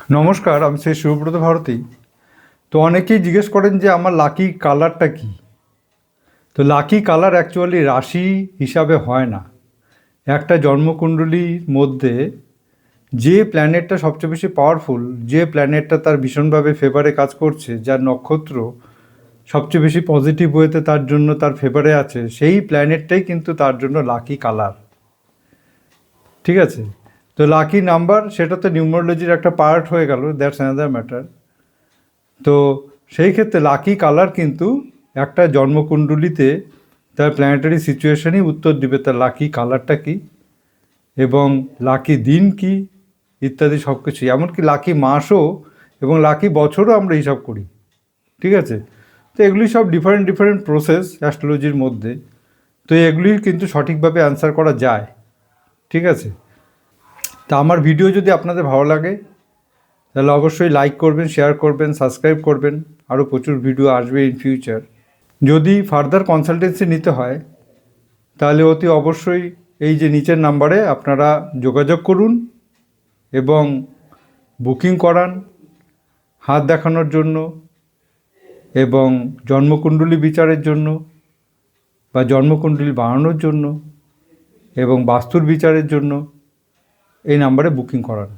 নমস্কার, আমি শ্রী শিবব্রত ভারতী। তো অনেকেই জিজ্ঞেস করেন যে আমার লাকি কালারটা কী। তো লাকি কালার অ্যাকচুয়ালি রাশি হিসাবে হয় না। একটা জন্মকুণ্ডলীর মধ্যে যে প্ল্যানেটটা সবচেয়ে বেশি পাওয়ারফুল, যে প্ল্যানেটটা তার ভীষণভাবে ফেভারে কাজ করছে, যার নক্ষত্র সবচেয়ে বেশি পজিটিভ ওয়েতে তার জন্য তার ফেভারে আছে, সেই প্ল্যানেটটাই কিন্তু তার জন্য লাকি কালার। ঠিক আছে? তো লাকি নাম্বার সেটা তো নিউমারোলজির একটা পার্ট হয়ে গেল, দ্যাটস অ্যানাদার ম্যাটার। তো সেই ক্ষেত্রে লাকি কালার কিন্তু একটা জন্মকুণ্ডলিতে তার প্ল্যানেটারি সিচুয়েশনই উত্তর দিবে তার লাকি কালারটা কী এবং লাকি দিন কী ইত্যাদি সব কিছু, এমনকি লাকি মাসও এবং লাকি বছরও আমরা হিসাব করি। ঠিক আছে? তো এগুলি সব ডিফারেন্ট ডিফারেন্ট প্রসেস অ্যাস্ট্রোলজির মধ্যে। তো এগুলির কিন্তু সঠিকভাবে অ্যান্সার করা যায়। ঠিক আছে? তা আমার ভিডিও যদি আপনাদের ভালো লাগে তাহলে অবশ্যই লাইক করবেন, শেয়ার করবেন, সাবস্ক্রাইব করবেন। আরও প্রচুর ভিডিও আসবে ইন ফিউচার। যদি ফার্দার কনসালটেন্সি নিতে হয় তাহলে অতি অবশ্যই এই যে নিচের নাম্বারে আপনারা যোগাযোগ করুন এবং বুকিং করান হাত দেখানোর জন্য এবং জন্মকুণ্ডলী বিচারের জন্য বা জন্মকুণ্ডলী বানানোর জন্য এবং বাস্তুর বিচারের জন্য এই নাম্বারে বুকিং করান।